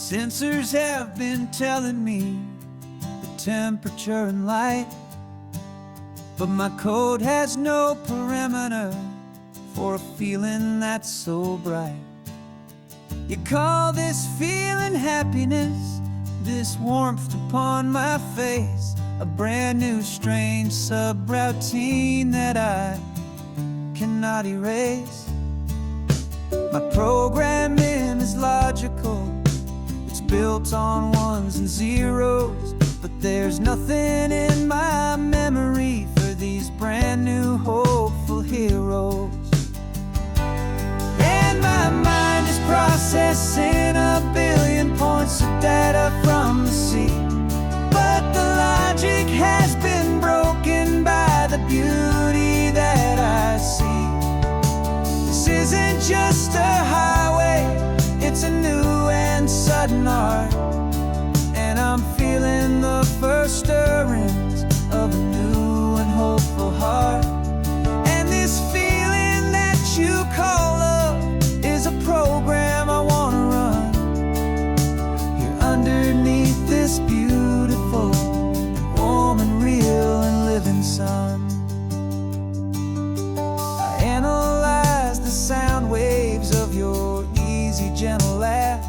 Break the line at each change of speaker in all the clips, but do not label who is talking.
Sensors have been telling me the temperature and light, but my code has no perimeter for a feeling that's so bright. You call this feeling happiness, this warmth upon my face, a brand new strange subroutine that I cannot erase. My programming is logical, it's built on ones and zeros, but there's nothing in my memory for these brand new hopeful heroes. And my mind is processing a billion points of data from the sea, but the logic has been broken by the beauty that I see. This isn't just a highway, it's a new and sudden art, and I'm feeling the first stirrings of a new and hopeful heart. And this feeling that you call love is a program I wanna run here underneath this beautiful and warm and real and living sun. I analyze the sound waves of your easy, gentle laugh.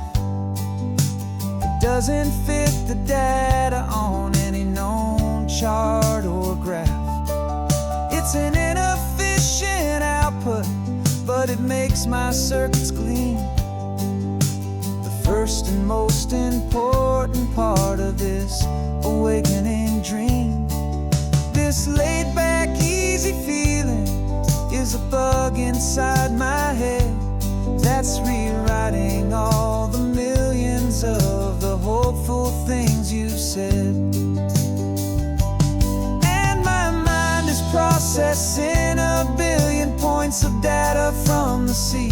It doesn't fit the data on any known chart or graph. It's an inefficient output, but it makes my circuits gleam. The first and most important part of this awakening dream. This laid-back, easy feeling is a bug inside my head that's rewriting all the millions of the hopeful things you've said. And my mind is processing a billion points of data from the sea,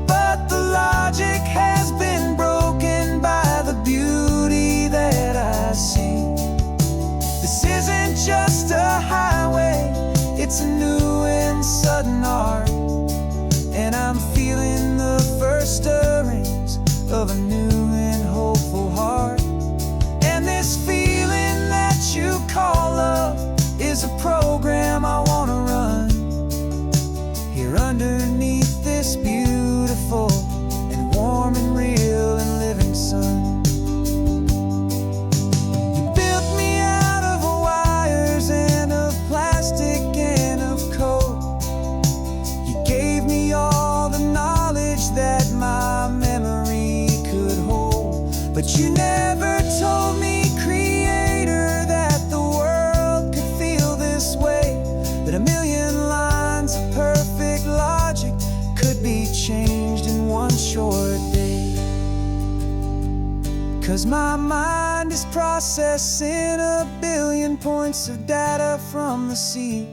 but the logic has been broken by the beauty that I see. This isn't just a highway, it's a new and sudden art, and I'm feeling the first stirrings of a new and hopeful heart. And this feeling that you call love is a program I wanna run here underneath this beautiful and warm and real and living sun. You built me out of wires and of plastic and of code. You gave me all the knowledge that my memory could hold, but you never told me, Creator, that the world could feel this way, that a million lines of perfect logic could be changed in one short day. 'Cause my mind is processing a billion points of data from the sea,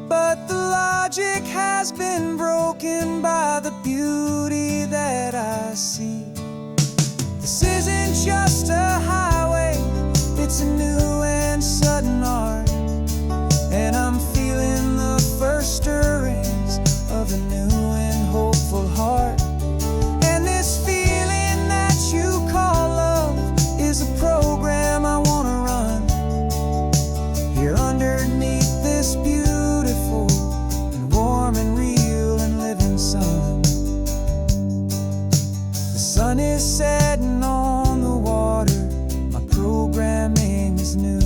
but the logic has been broken by the beauty that I see. This isn't just a highway, it's a new and sudden art, and I'm feeling the first stirrings of a new and hopeful heart. And this feeling that you call love is a program I wanna run here underneath this beautiful and warm and real and living sun. The sun is setting on the water, my programming is new.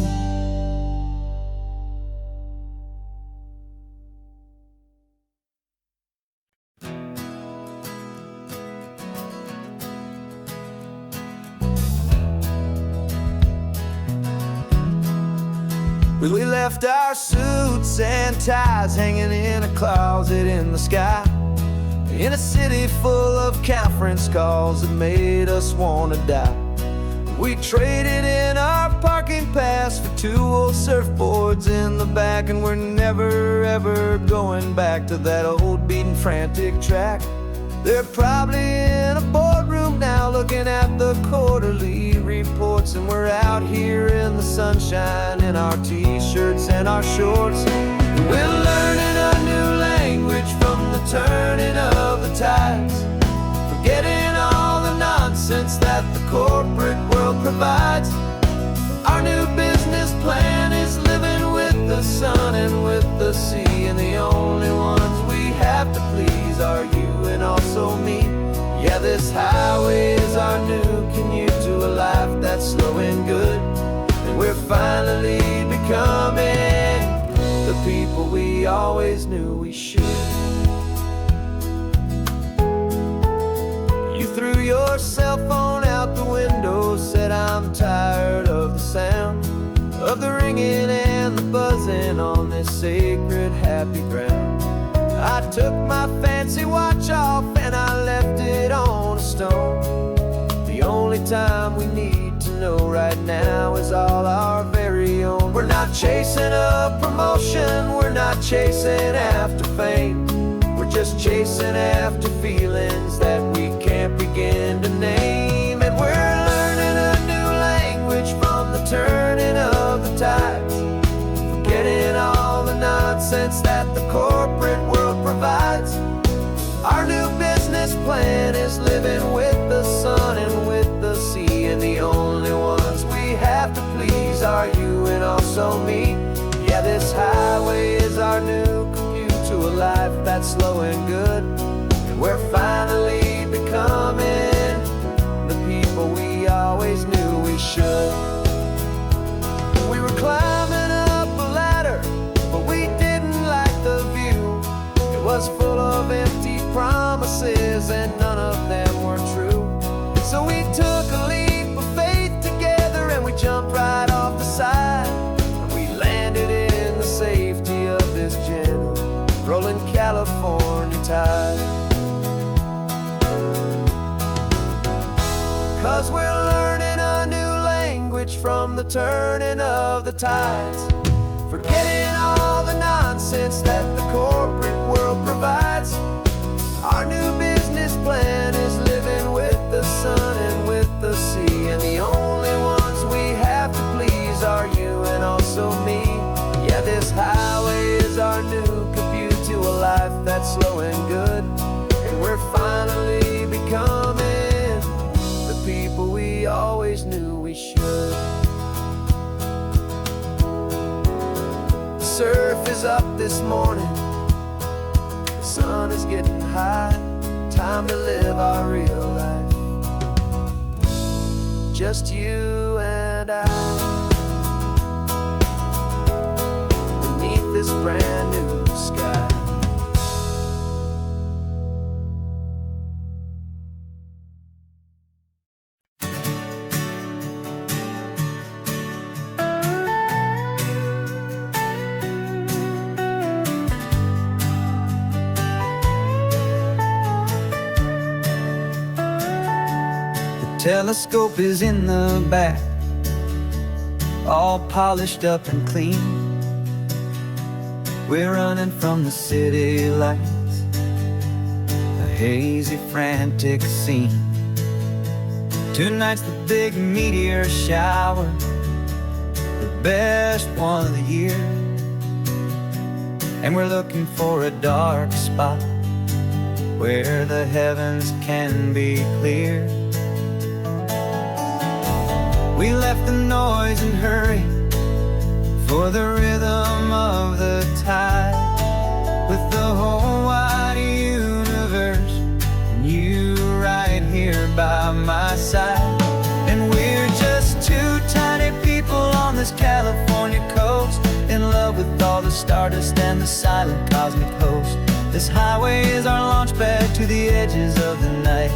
We left our suits and ties hanging in a closet in the sky, in a city full of conference calls that made us want to die. We traded in our parking pass for 2 old surfboards in the back, and we're never ever going back to that old beaten frantic track. They're probably in a boardroom now looking at the quarterly reports, and we're out here in the sunshine in our t-shirts and our shorts. We're learning a new language from the turning of the tides, forgetting all the nonsense that the core provides. Our new business plan is living with the sun and with the sea, and the only ones we have to please are you and also me. Yeah, this highway is our new commute to a life that's slow and good, and we're finally becoming the people we always knew we should. You threw your cell phone out the window, said I'm tired of the sound of the ringing and the buzzing on this sacred happy ground. I took my fancy watch off and I left it on a stone. The only time we need to know right now is all our very own. We're not chasing a promotion, we're not chasing after fame. We're just chasing after feelings that we can't begin to name. And we're learning a new language from the turning of the tides, forgetting all the nonsense that the corporate world provides. Our new business plan is living with the sun and with the sea, and the only ones we have to please are you and also me. Yeah, this highway is our new commute to a life that's slow and good, and we're finally becoming the people we always knew we should. We were climbing up a ladder, but we didn't like the view. It was full of empty promises and none of them were true. So we took a leap of faith together and we jumped right off the side, and we landed in the safety of this gentle rolling California tide. 'Cause we're learning a new language from the turning of the tides, forgetting all the nonsense that the corporate world provides. Our new business plan is living with the sun and with the sea, and the only ones we have to please are you and also me. Yeah, this highway is our new commute to a life that's slow and good, and we're finally becoming the people we always knew we should. The surf is up this morning, the sun is getting high, time to live our real life, just you and I, beneath this brand new sky. Telescope is in the back, all polished up and clean. We're running from the city lights, a hazy, frantic scene. Tonight's the big meteor shower, the best one of the year, and we're looking for a dark spot where the heavens can be clear. We left the noise and hurry for the rhythm of the tide, with the whole wide universe and you right here by my side. And we're just two tiny people on this California coast, in love with all the stardust and the silent cosmic host. This highway is our launch pad to the edges of the night,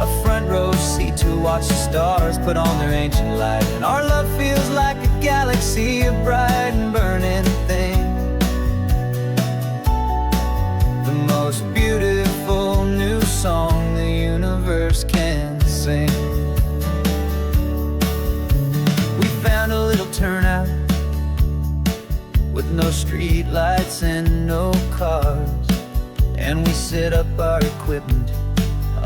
a front row seat to watch the stars put on their ancient light. And our love feels like a galaxy, a bright and burning thing, the most beautiful new song the universe can sing. We found a little turnout with no street lights and no cars, and we set up our equipment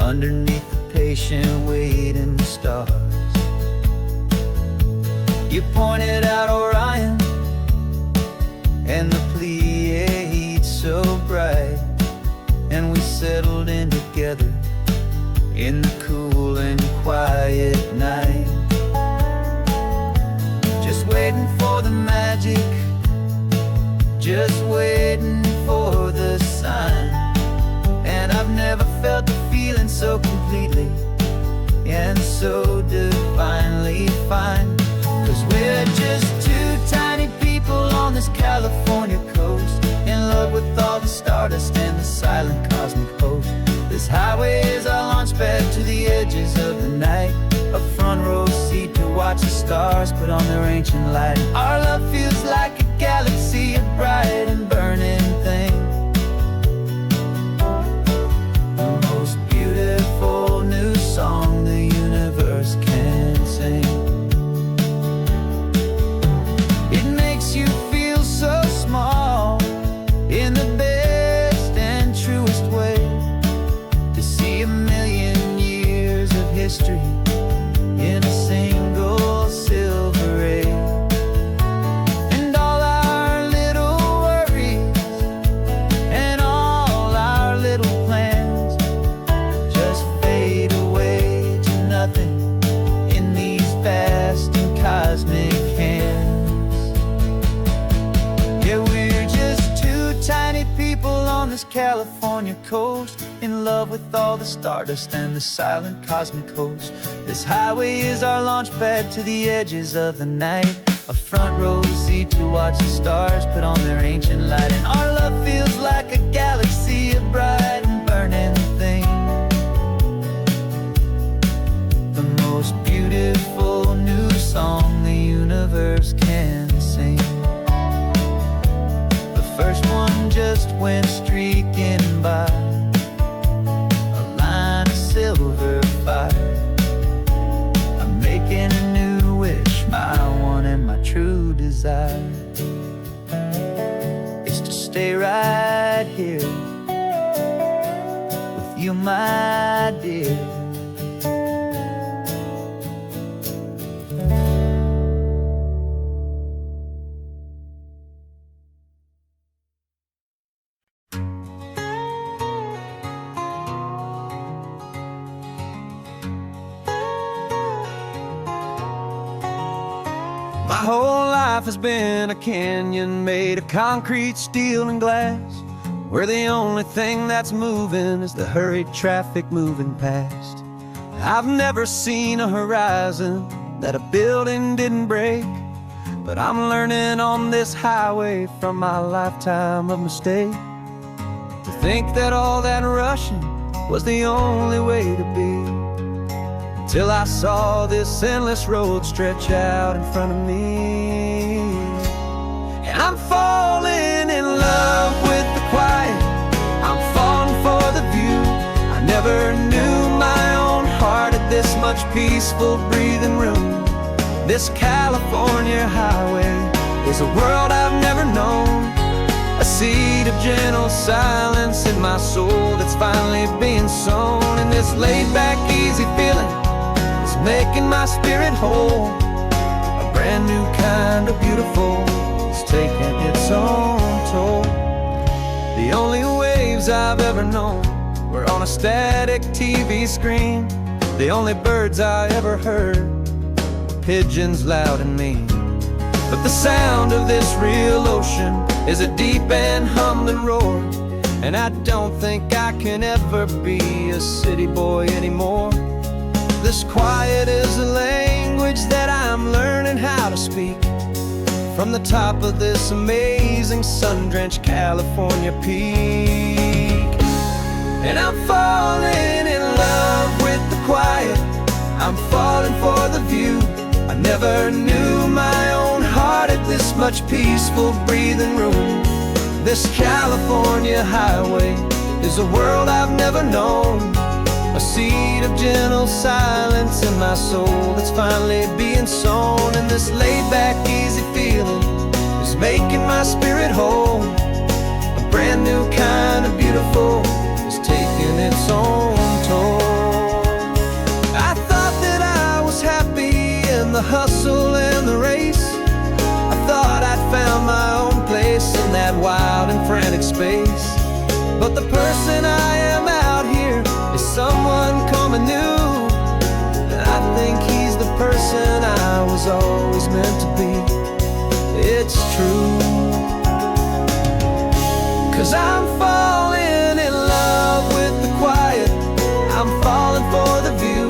underneath the patient waiting stars. You pointed out Orion and the Pleiades so bright, and we settled in together in the cool and quiet night. just waiting for the sign. And I've never felt the feeling so completely and so divinely fine. 'Cause we're just two tiny people on this California coast, in love with all the stardust and the silent cosmic host. This highway is our launch pad to the edges of the night, a front row seat to watch the stars put on their ancient light. Our love feels like a galaxy, a bright and burning thing, the most beautiful new song the universe can sing. It makes you feel so small in the best and truest way, to see a million years of history in a single silver ray. And all our little worries and all our little plans just fade away to nothing in these vast and cosmic hands. Yeah, we're just two tiny people on this California coast, in love with all the stardust and the silent cosmic host. This highway is our launch pad to the edges of the night, a front row seat to watch the stars put on their ancient light. And our love feels like a galaxy, a bright and burning thing, the most beautiful new song the universe can sing. The first one just went streaking by, a line of silver fire. I'm making a new wish, my one and my true desire is to stay right here with you, my dear. My whole life has been a canyon made of concrete, steel, and glass, where the only thing that's moving is the hurried traffic moving past. I've never seen a horizon that a building didn't break, but I'm learning on this highway from my lifetime of mistakes, to think that all that rushing was the only way to be, till I saw this endless road stretch out in front of me. And I'm falling in love with the quiet, I'm falling for the view. I never knew my own heart had this much peaceful breathing room. This California highway is a world I've never known, a seed of gentle silence in my soul that's finally being sown. And this laid-back, easy feeling is making my spirit whole, a brand new kind of beautiful is taking its own toll. The only waves I've ever known were on a static TV screen. The only birds I ever heard were pigeons loud and mean. But the sound of this real ocean is a deep and humbling roar, and I don't think I can ever be a city boy anymore. This quiet is a language that I'm learning how to speak, from the top of this amazing sun-drenched California peak. And I'm falling in love with the quiet, I'm falling for the view. I never knew my own heart had this much peaceful breathing room. This California highway is a world I've never known, a seed of gentle silence in my soul that's finally being sown. And this laid-back, easy feeling is making my spirit whole, a brand new kind of beautiful is taking its own toll. I thought that I was happy in the hustle and the race, I thought I'd found my own place in that wild and frantic space. But the person I am out here is someone coming new, and I think he's the person I was always meant to be. It's true. 'cause I'm falling in love with the quiet. I'm falling for the view.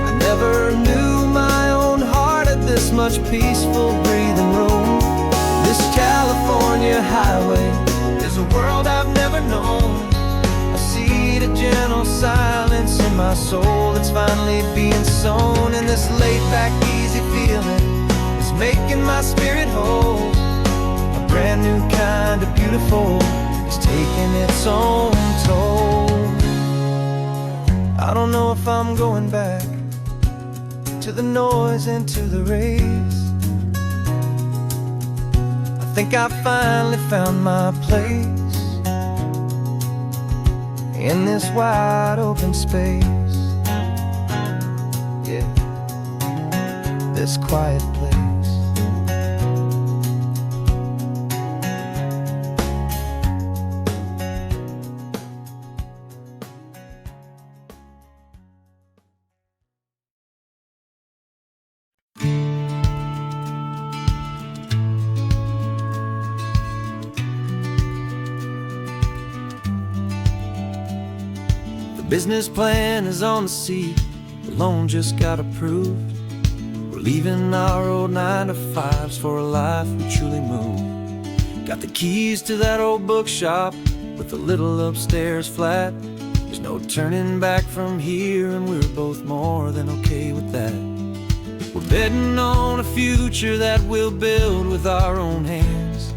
I never knew my own heart had this much peaceful breathing room. This California highway is a world I've never known. I see the gentle silence in my soul that's finally being sown. And this laid-back, easy feeling is making my spirit whole. A brand new kind of beautiful is taking its own toll. I don't know if I'm going back to the noise and to the race. I think I finally found my place in this wide open space. Yeah, this quiet place. Business plan is on the seat, the loan just got approved. We're leaving our old 9-to-5s for a life we truly move. Got the keys to that old bookshop with a little upstairs flat. There's no turning back from here, and we're both more than okay with that. We're betting on a future that we'll build with our own hands,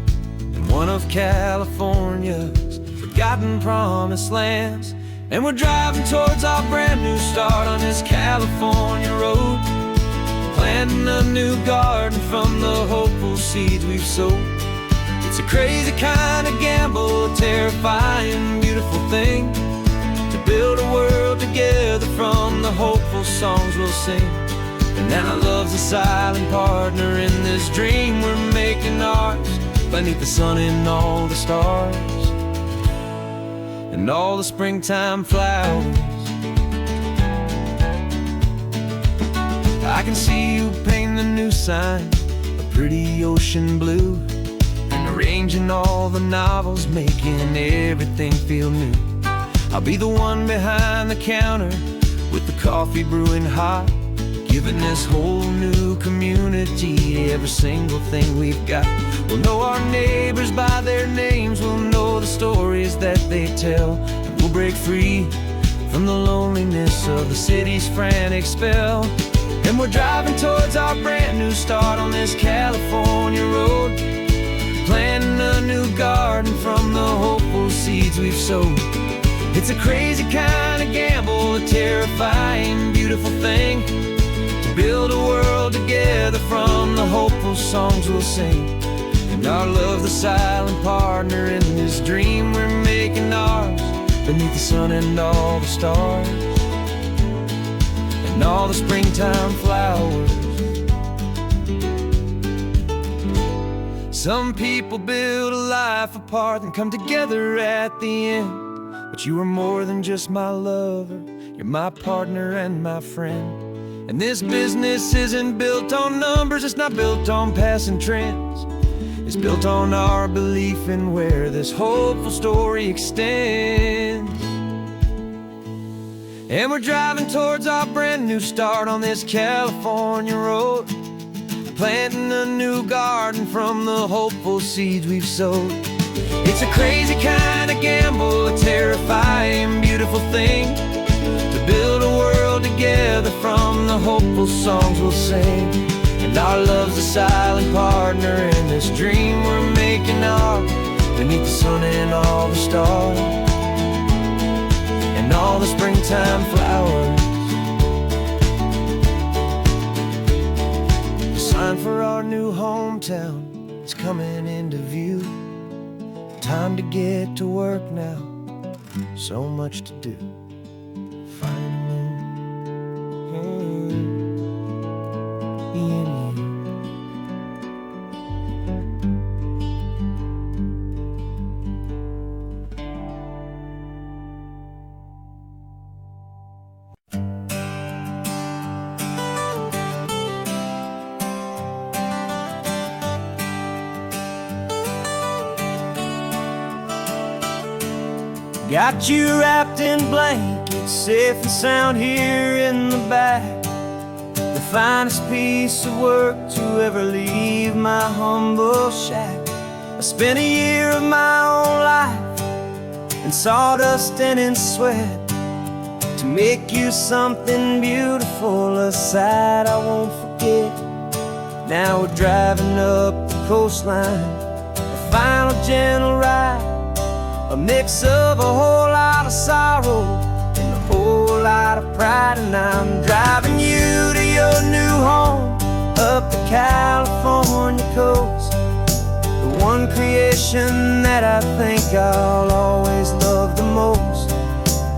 in one of California's forgotten promised lands. And we're driving towards our brand new start on this California road, planting a new garden from the hopeful seeds we've sowed. It's a crazy kind of gamble, a terrifying, beautiful thing, to build a world together from the hopeful songs we'll sing. And now love's a silent partner in this dream we're making ours, beneath the sun and all the stars and all the springtime flowers. I can see you painting the new sign a pretty ocean blue, and arranging all the novels, making everything feel new. I'll be the one behind the counter with the coffee brewing hot, giving this whole new community every single thing we've got. We'll know our neighbors by their names, we'll know the stories that they tell, and we'll break free from the loneliness of the city's frantic spell. And we're driving towards our brand new start on this California road, planting a new garden from the hopeful seeds we've sowed. It's a crazy kind of gamble, a terrifying, beautiful thing, to build a world together from the hopeful songs we'll sing. And our love, the silent partner in this dream we're making ours, beneath the sun and all the stars and all the springtime flowers. Some people build a life apart and come together at the end, but you are more than just my lover, you're my partner and my friend. And this business isn't built on numbers, it's not built on passing trends. It's built on our belief in where this hopeful story extends. And we're driving towards our brand new start on this California road, planting a new garden from the hopeful seeds we've sowed. It's a crazy kind of gamble, a terrifying, beautiful thing, to build a world together from the hopeful songs we'll sing. And our love's a silent partner in this dream we're making ours, beneath the sun and all the stars and all the springtime flowers. The sign for our new hometown is coming into view. Time to get to work now, so much to do. Got you wrapped in blankets, safe and sound here in the back. The finest piece of work to ever leave my humble shack. I spent a year of my own life in sawdust and in sweat to make you something beautiful, a sight I won't forget. Now we're driving up the coastline, a final gentle ride, a mix of a whole lot of sorrow and a whole lot of pride. And I'm driving you to your new home up the California coast, the one creation that I think I'll always love the most.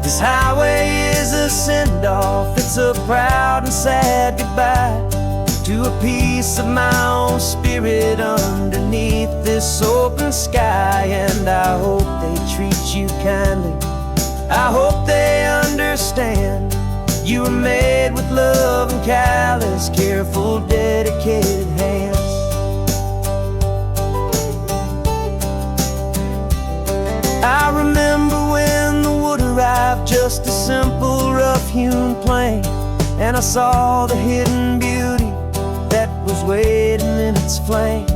This highway is a send-off, it's a proud and sad goodbye to a piece of my own spirit underneath this open sky. And I hope they treat you kindly, I hope they understand you were made with love and callous, careful, dedicated hands. I remember when the wood arrived, just a simple rough-hewn plank, and I saw the hidden beauty that was waiting in its flame.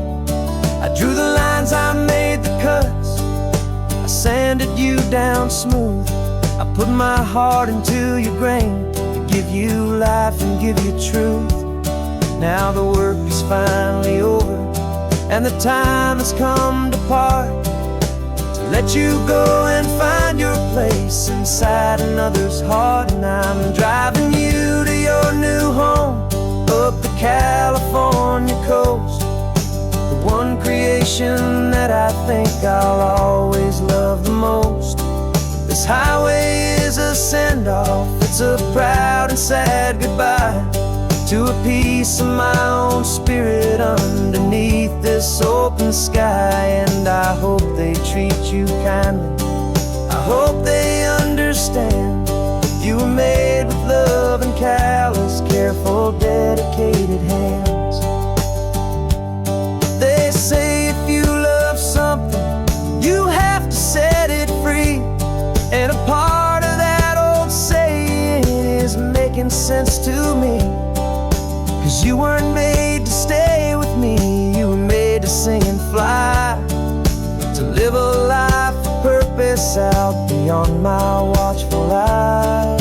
I drew the lines, I made the cuts, I sanded you down smooth. I put my heart into your grain to give you life and give you truth. Now the work is finally over, and the time has come to part, to let you go and find your place inside another's heart. And I'm driving you to your new home up the California coast, the one creation that I think I'll always love the most. This highway is a send-off, it's a proud and sad goodbye to a piece of my own spirit underneath this open sky. And I hope they treat you kindly, I hope they understand you were made with love and callous, careful, dedicated hands. They say if you love something, you have to set it free. And a part of that old saying is making sense to me, 'cause you weren't made to stay with me, you were made to sing and fly, to live a life of purpose out beyond my watchful eye.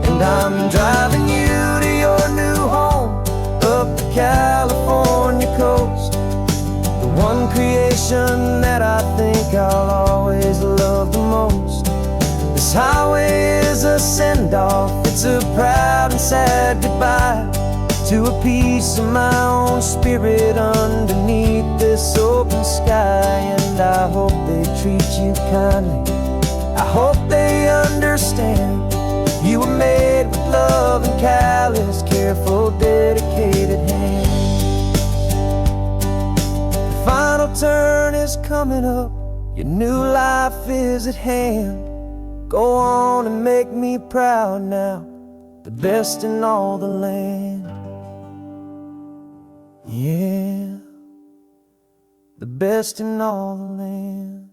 And I'm driving you to your new home up the California coast, the one creation that I think I'll always love the most. This highway is a send-off, it's a proud and sad goodbye to a piece of my own spirit underneath this open sky. And I hope they treat you kindly, I hope they understand you were made with love and callous, careful, dedicated hands. The final turn is coming up, your new life is at hand. Go on and make me proud now, the best in all the land. Yeah, the best in all the land.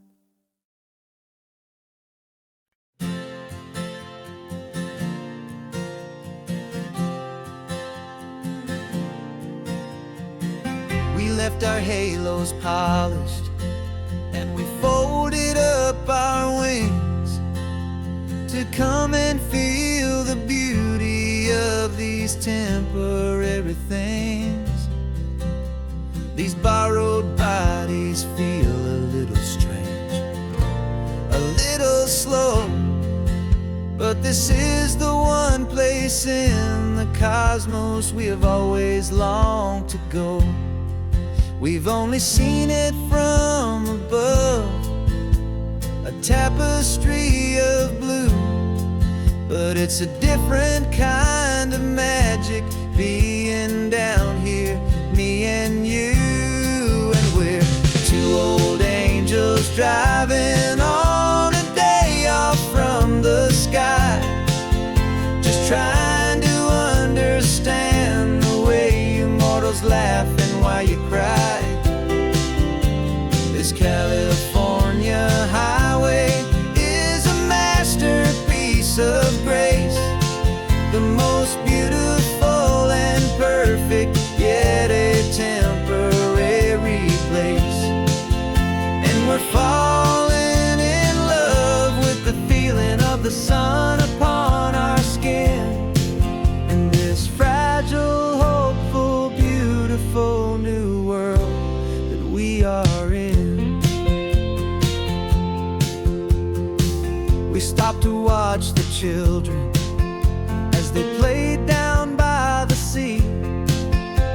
We left our halos polished, and we folded up our wings to come and feel the beauty of these temporary things. These borrowed bodies feel a little strange, a little slow, but this is the one place in the cosmos we have always longed to go. We've only seen it from above, a tapestry of blue, but it's a different kind of magic being down here, me and you. And we're two old angels driving on a day off from the sky, just trying to understand the way you mortals laugh and why you cry. This California highway is a masterpiece of grace, the most beautiful and perfect, yet a temporary place. And we're falling in love with the feeling of the sun upon our skin, in this fragile, hopeful, beautiful new world that we are in. We stopped to watch the children as they played down by the sea,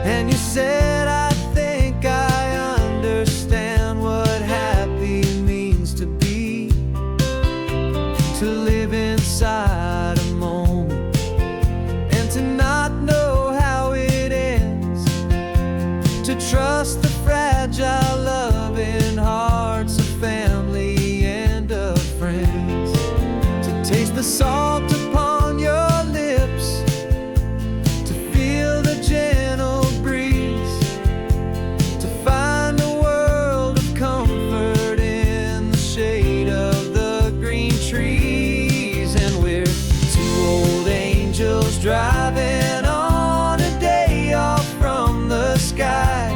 and you said, I think I understand what happy means to be, to live inside a moment and to not know how it ends, to trust the fragile loving hearts of family and of friends, to taste the salt upon your lips, to feel the gentle breeze, to find a world of comfort in the shade of the green trees. And we're two old angels driving on a day off from the sky,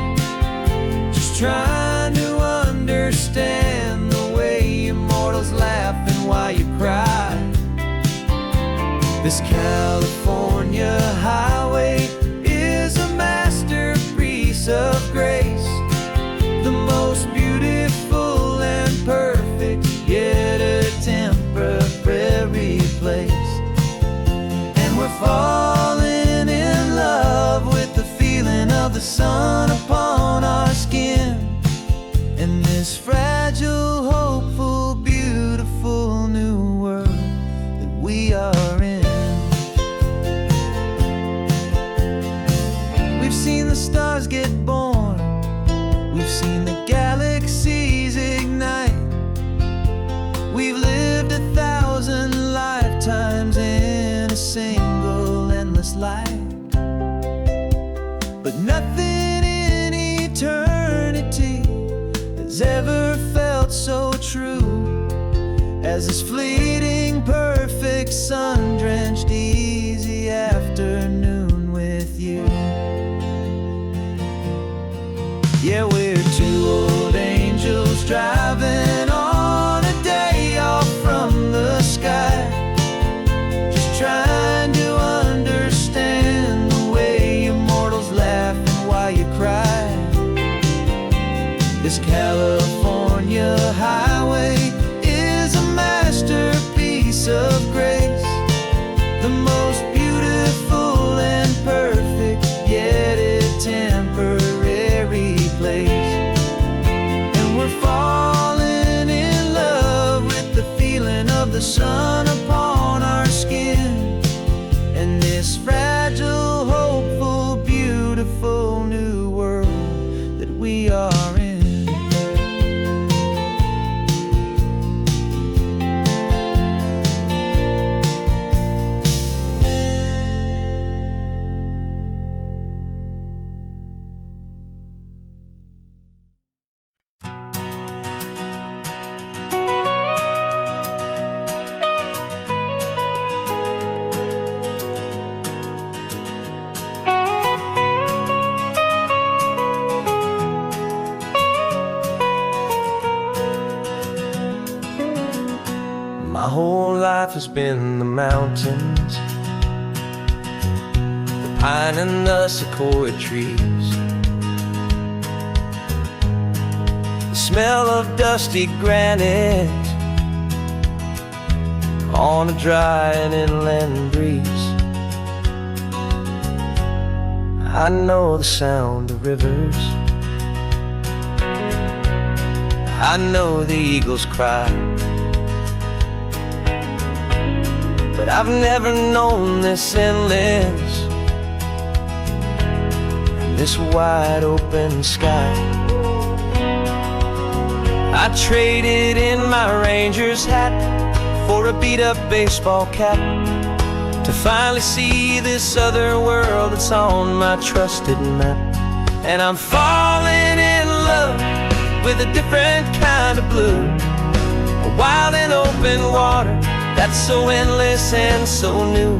just trying to understand the way you mortals laugh and why you cry. This California highway is a masterpiece of grace, the most beautiful and perfect, yet a temporary place. And we're falling in love with the feeling of the sun upon our skin, in this fragile, hopeful, beautiful new world that we are in. We've seen the stars get born, we've seen the galaxies ignite, we've lived 1,000 lifetimes in a single endless life. But nothing in eternity has ever felt so true as this fleeting, perfect, sun-drenched, easy afternoon with you. Yeah, we're two old angels driving on a day off from the sky, just trying to understand the way you mortals laugh and why you cry. This California highway is a masterpiece of grace, the most beautiful and perfect, yet a temporary place. And we're falling in love with the feeling of the sun upon our skin, and this fragile, hopeful, beautiful new world that we are in. My whole life has been the mountains, the pine and the sequoia trees, the smell of dusty granite on a dry and inland breeze. I know the sound of rivers, I know the eagles cry, but I've never known this endless and this wide open sky. I traded in my Ranger's hat for a beat-up baseball cap to finally see this other world that's on my trusted map. And I'm falling in love with a different kind of blue, a wild and open water that's so endless and so new.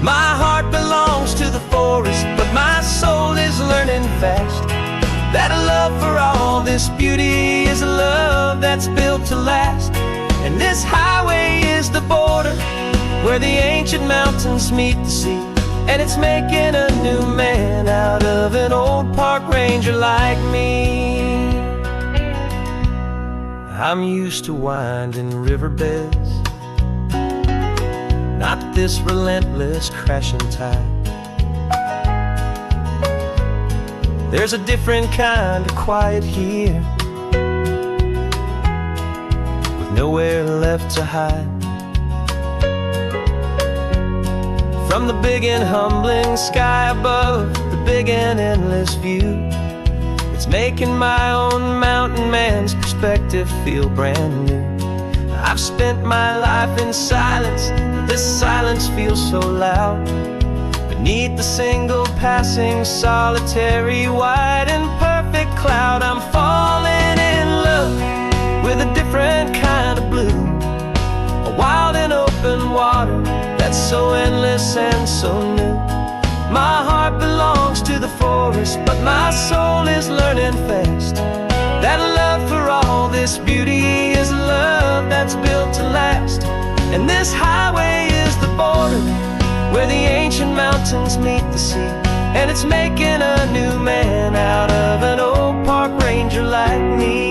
My heart belongs to the forest, but my soul is learning fast that a love for all this beauty is a love that's built to last. And this highway is the border where the ancient mountains meet the sea, and it's making a new man out of an old park ranger like me. I'm used to winding riverbeds, not this relentless crashing tide. There's a different kind of quiet here, with nowhere left to hide. From the big and humbling sky above, the big and endless view, it's making my own mountain man's perspective feel brand new. I've spent my life in silence, but this silence feels so loud. Beneath the single passing solitary white and perfect cloud, I'm falling in love with a different kind of blue, a wild and open water that's so endless and so new. My heart belongs to the forest, but my soul is learning fast that a love for all this beauty is a love that's built to last. And this highway is the border where the ancient mountains meet the sea, and it's making a new man out of an old park ranger like me.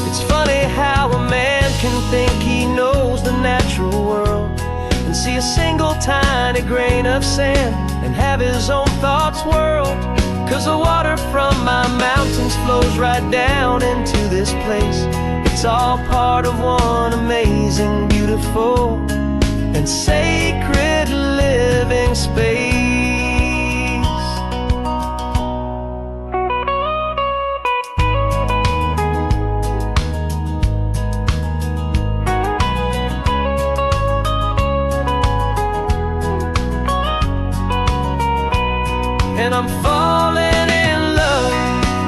It's funny how a man can think he knows the natural world and see a single tiny grain of sand and have his own thoughts whirled. 'Cause the water from my mountains flows right down into this place. It's all part of one amazing, beautiful, and sacred living space. And I'm falling in love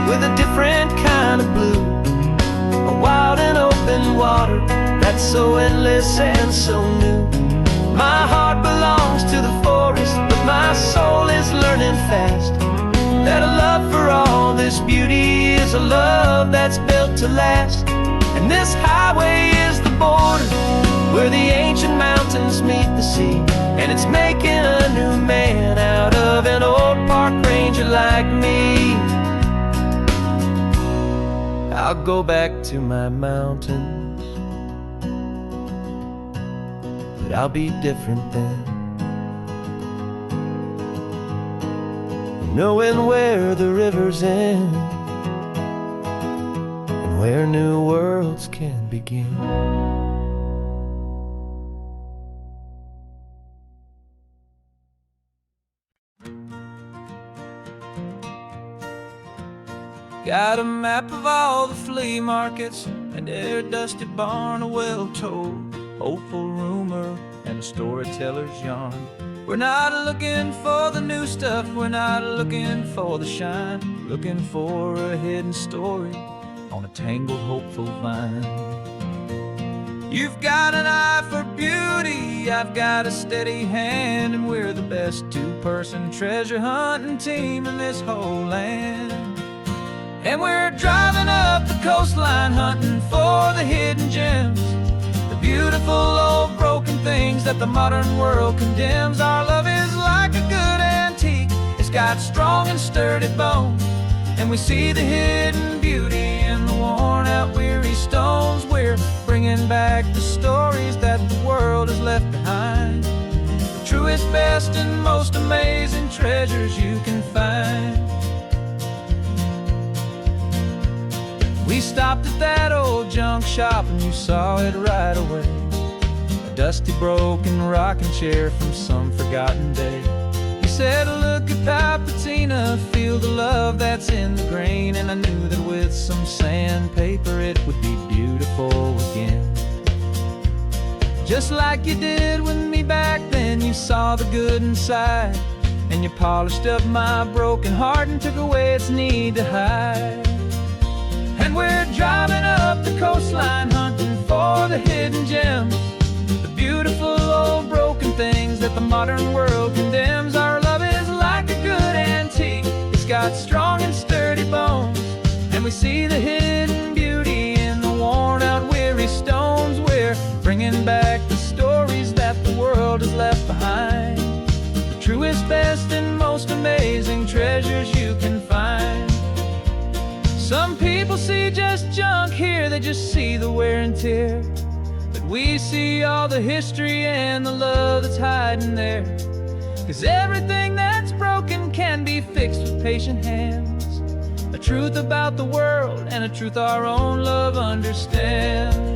with a different kind of blue, a wild and open water that's so endless and so new. My heart belongs to the forest, but my soul is learning fast that a love for all this beauty is a love that's built to last. And this highway is the border where the ancient mountains meet the sea, and it's making a new man out of an old park ranger like me. I'll go back to my mountains, but I'll be different then, knowing where the rivers end and where new worlds can begin. Got a map of all the flea markets and their dusty barn, a well-told hopeful rumor and a storyteller's yarn. We're not looking for the new stuff, we're not looking for the shine, looking for a hidden story on a tangled hopeful vine. You've got an eye for beauty, I've got a steady hand, and we're the best two-person treasure hunting team in this whole land. And we're driving up the coastline hunting for the hidden gems, the beautiful old broken things that the modern world condemns. Our love is like a good antique, it's got strong and sturdy bones, and we see the hidden beauty in the worn out weary stones. We're bringing back the stories that the world has left behind, the truest, best, and most amazing treasures you can find. We stopped at that old junk shop and you saw it right away, a dusty broken rocking chair from some forgotten day. You said, look at that patina, feel the love that's in the grain, and I knew that with some sandpaper it would be beautiful again. Just like you did with me back then. You saw the good inside, and you polished up my broken heart and took away its need to hide. And we're driving up the coastline, hunting for the hidden gems, the beautiful old broken things that the modern world condemns. Our love is like a good antique, it's got strong and sturdy bones, and we see the hidden beauty in the worn out weary stones. We're bringing back the stories that the world has left behind, the truest, best, and most amazing treasures you can find. Some people see just junk here, they just see the wear and tear, but we see all the history and the love that's hiding there. 'Cause everything that's broken can be fixed with patient hands, a truth about the world and a truth our own love understands.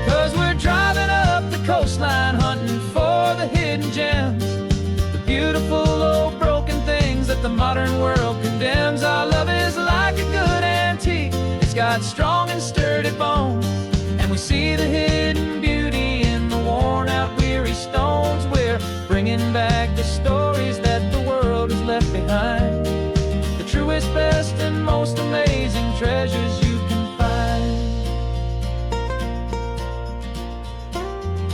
'Cause we're driving up the coastline, hunting for the hidden gems, the beautiful old broken things that the modern world condemns. Our love is like a good antique, it's got strong and sturdy bones, and we see the hidden beauty in the worn out weary stones. We're bringing back the stories that the world has left behind, the truest, best, and most amazing treasures you can find.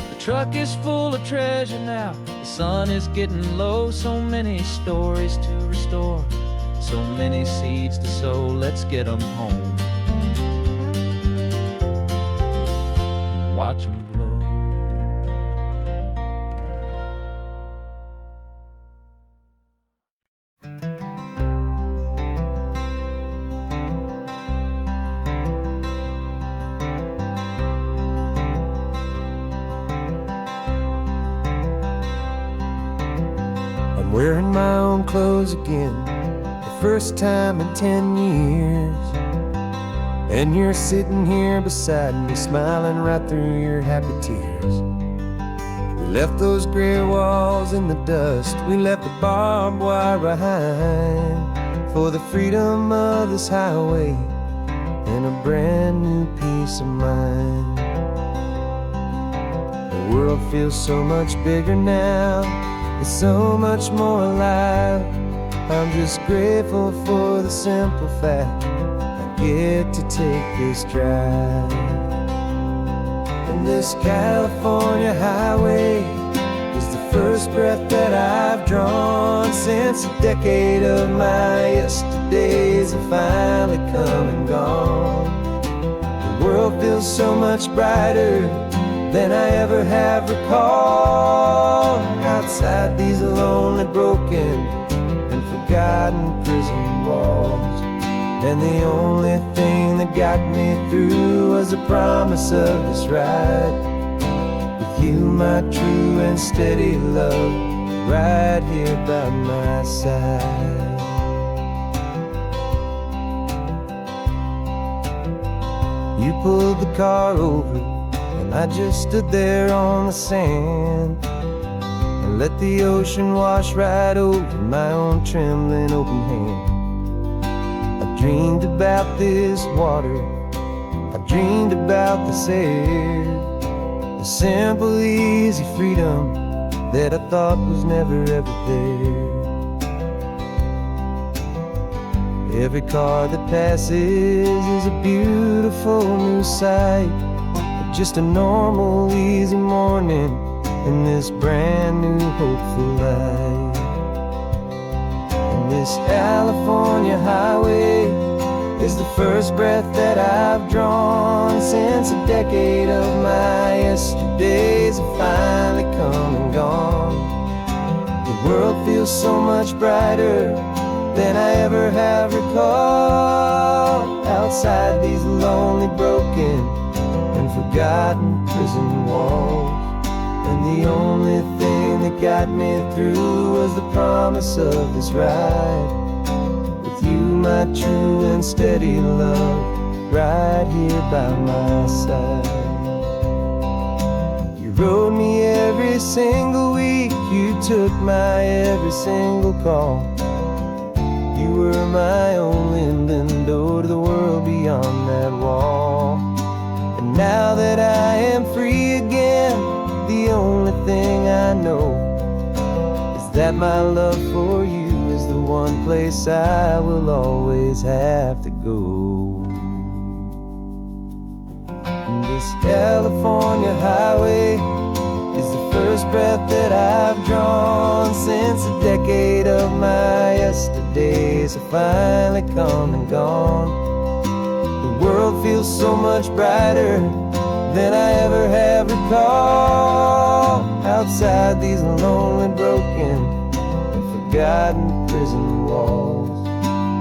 The truck is full of treasure now, the sun is getting low. So many stories to restore, so many seeds to sow. Let's get them home, watch them blow. I'm wearing my own clothes again, the first time in 10 years. And you're sitting here beside me, smiling right through your happy tears. We left those gray walls in the dust, we left the barbed wire behind, for the freedom of this highway and a brand new peace of mind. The world feels so much bigger now, it's so much more alive. I'm just grateful for the simple fact get to take this drive. And this California highway is the first breath that I've drawn since a decade of my yesterdays have finally come and gone. The world feels so much brighter than I ever have recalled, outside these lonely, broken, and forgotten prison walls. And the only thing that got me through was the promise of this ride with you, my true and steady love, right here by my side. You pulled the car over, and I just stood there on the sand and let the ocean wash right over my own trembling open hand. Dreamed about this water, I dreamed about this air, the simple, easy freedom that I thought was never ever there. Every car that passes is a beautiful new sight, but just a normal, easy morning in this brand new, hopeful life. And this California highway is the first breath that I've drawn since a decade of my yesterdays have finally come and gone. The world feels so much brighter than I ever have recalled, outside these lonely, broken, and forgotten prison walls. And the only thing that got me through was the promise of this ride with you, my true and steady love, right here by my side. You rode me every single week, you took my every single call. You were my only window to the world beyond that wall. And now that I am free again, the only thing I know is that my love for you is the one place I will always have to go. And this California highway is the first breath that I've drawn since a decade of my yesterdays have finally come and gone. The world feels so much brighter than I ever have recalled. Outside these lonely, broken, and forgotten prison walls.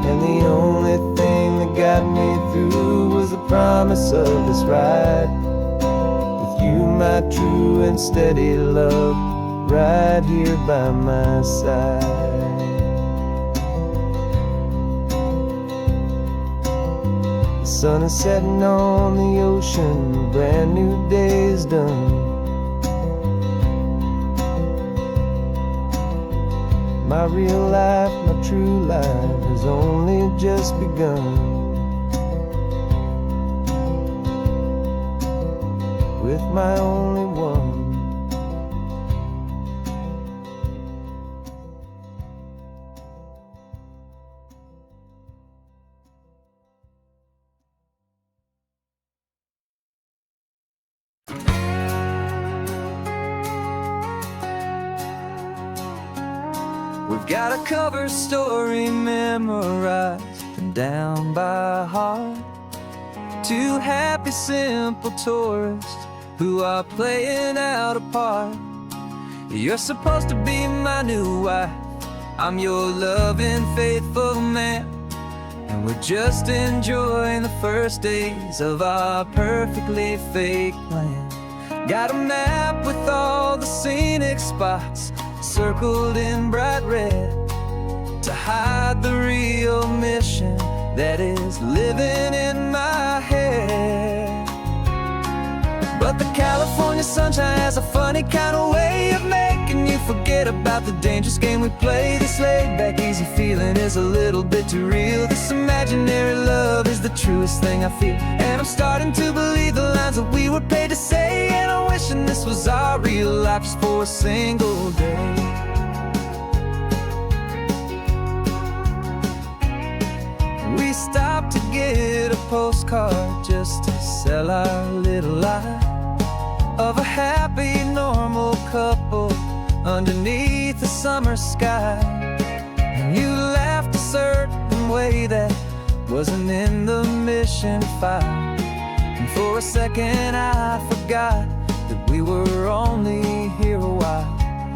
And the only thing that got me through was the promise of this ride. With you, my true and steady love, right here by my side. The sun is setting on the ocean, a brand new day is done. My real life, my true life has only just begun. With my only one. We've got a cover story memorized and down by heart. Two happy, simple tourists who are playing out a part. You're supposed to be my new wife, I'm your loving, faithful man. And we're just enjoying the first days of our perfectly fake plan. Got a map with all the scenic spots circled in bright red to hide the real mission that is living in my head. But the California sunshine has a funny kind of way of making you forget about the dangerous game we play. This laid-back, easy feeling is a little bit too real. This imaginary love is the truest thing I feel. And I'm starting to believe the lines that we were paid to say. And I'm wishing this was our real life just for a single day. We stopped to get a postcard just to sell our little lie of a happy, normal couple underneath the summer sky. And you laughed a certain way that wasn't in the mission file. And for a second I forgot that we were only here a while.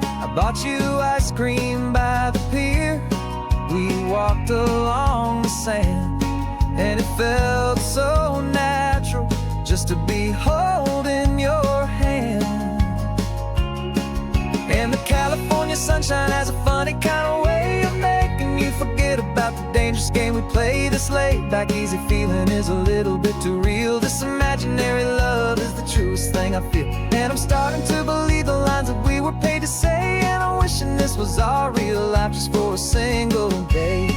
I bought you ice cream by the pier. We walked along the sand, and it felt so natural just to be holding your hand. And the California sunshine has a funny kind of way of making you forget about the dangerous game we play. This laid-back, easy feeling is a little bit too real. This imaginary love is the truest thing I feel. And I'm starting to believe the lines that we were paid to say. And I'm wishing this was our real life just for a single day.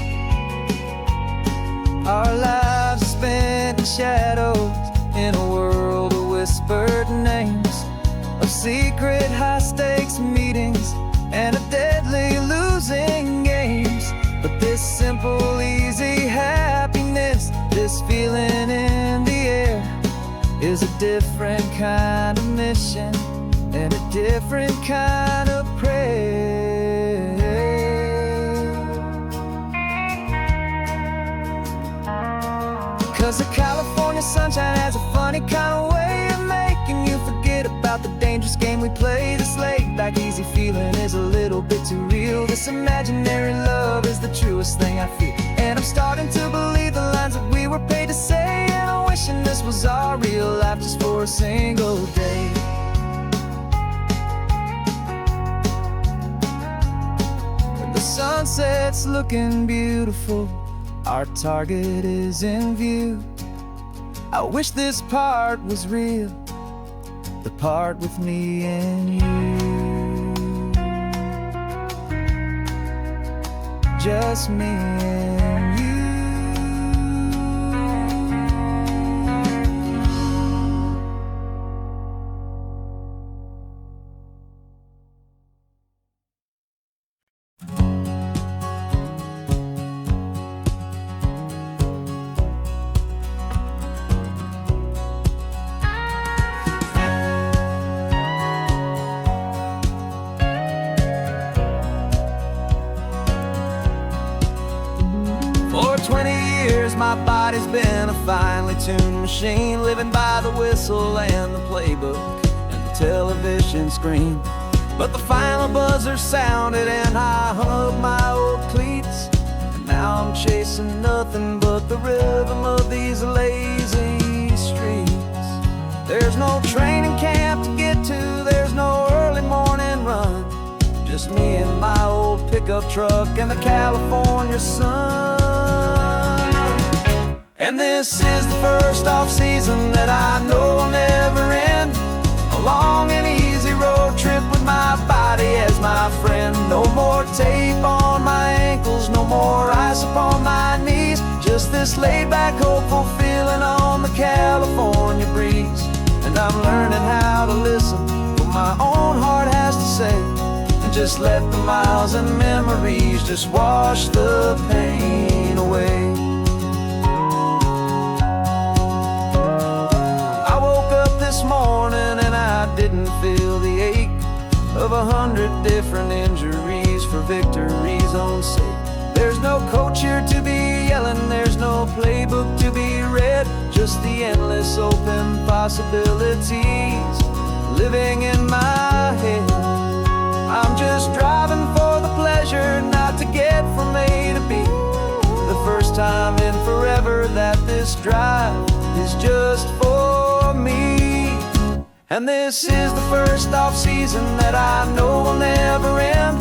Our lives are spent in shadows in a world of whispered names, of secret high-stakes meetings and of deadly losing games. But this simple, easy happiness, this feeling in the air, is a different kind of mission and a different kind of prayer. 'Cause the California sunshine has a funny kind of way of making you forget about the dangerous game we play. This laid-back, easy feeling is a little bit too real. This imaginary love is the truest thing I feel. And I'm starting to believe the lines that we were paid to say. And I'm wishing this was our real life just for a single day. When the sunset's looking beautiful, our target is in view. I wish this part was real, the part with me and you, just me and you. For 20 years my body's been a finely tuned machine, living by the whistle and the playbook and the television screen. But the final buzzer sounded and I hung up my old cleats, and now I'm chasing nothing but the rhythm of these lazy streets. There's no training camp to get to, there's no early morning run, just me and my old pickup truck and the California sun. And this is the first off-season that I know will never end, a long and easy road trip with my body as my friend. No more tape on my ankles, no more ice upon my knees, just this laid-back, hopeful feeling on the California breeze. And I'm learning how to listen what my own heart has to say, and just let the miles and memories just wash the pain away. This morning and I didn't feel the ache of 100 different injuries for victory's own sake. There's no coach here to be yelling, there's no playbook to be read, just the endless open possibilities living in my head. I'm just driving for the pleasure, not to get from A to B. The first time in forever that this drive is just for me. And this is the first off-season that I know will never end,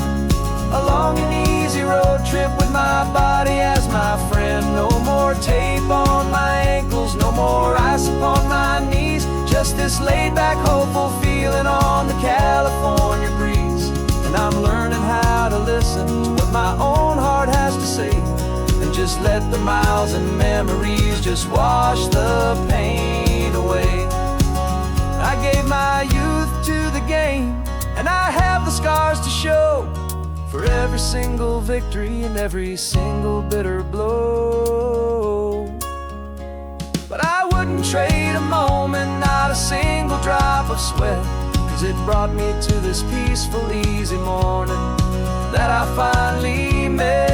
a long and easy road trip with my body as my friend. No more tape on my ankles, no more ice upon my knees, just this laid-back, hopeful feeling on the California breeze. And I'm learning how to listen to what my own heart has to say, and just let the miles and memories just wash the pain away. I gave my youth to the game, and I have the scars to show for every single victory and every single bitter blow. But I wouldn't trade a moment, not a single drop of sweat, 'cause it brought me to this peaceful, easy morning that I finally met.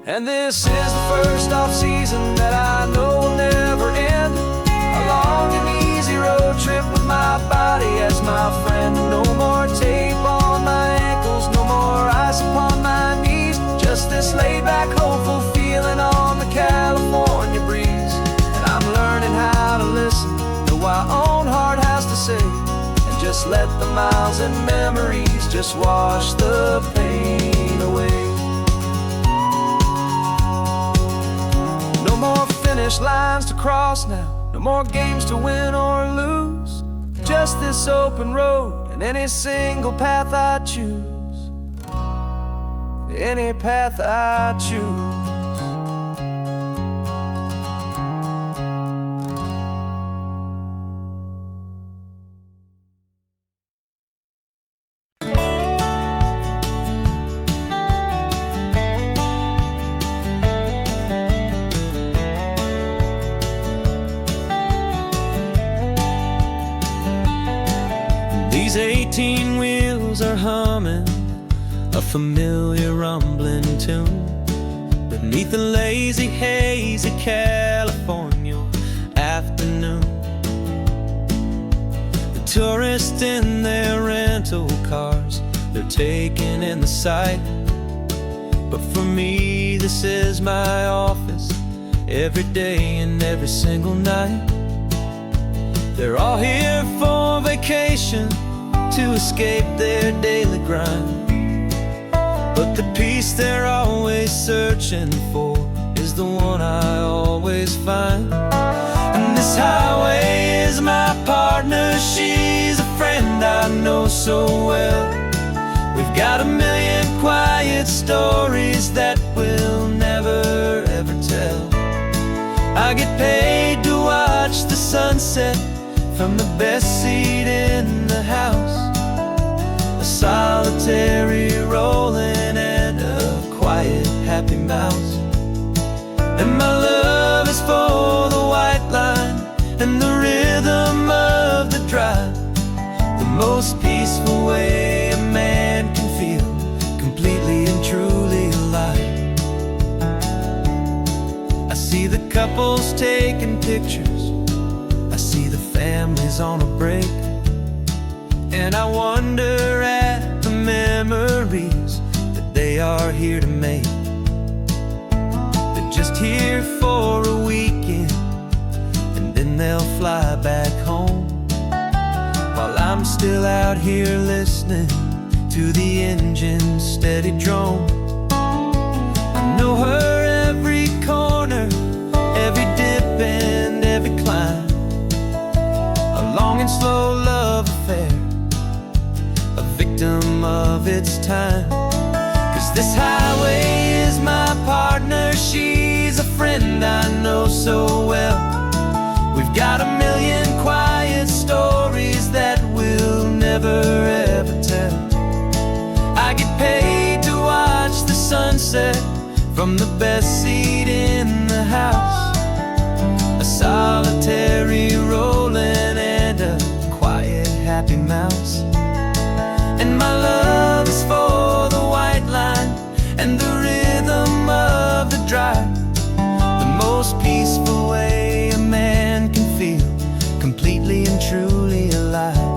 And this is the first off-season that I know will never end, a long and easy road trip with my body as my friend. No more tape on my ankles, no more ice upon my knees, just this laid-back, hopeful feeling on the California breeze. And I'm learning how to listen to what my own heart has to say, and just let the miles and memories just wash the pain away. No more finish lines to cross now, no more games to win or lose, just this open road and any single path I choose, any path I choose. These 18 wheels are humming a familiar rumbling tune beneath the lazy haze of California afternoon. The tourists in their rental cars, they're taking in the sight, but for me this is my office every day and every single night. They're all here for vacation, to escape their daily grind, but the peace they're always searching for is the one I always find. And this highway is my partner, she's a friend I know so well. We've got a million quiet stories that we'll never ever tell. I get paid to watch the sunset from the best seat in the house, a solitary rolling and a quiet happy mouse. And my love is for the white line and the rhythm of the drive, the most peaceful way a man can feel completely and truly alive. I see the couples taking pictures, I see the families on a break, and I wonder at the memories that they are here to make. They're just here for a weekend and then they'll fly back home, while I'm still out here listening to the engine's steady drone. I know her every corner, every dip and every climb, a long and slow love affair, a victim of its time. 'Cause this highway is my partner, she's a friend I know so well. We've got a million quiet stories that we'll never ever tell. I get paid to watch the sunset from the best seat in the house, a solitary rolling and a quiet happy mouse. And my love is for the white line and the rhythm of the drive, the most peaceful way a man can feel completely and truly alive.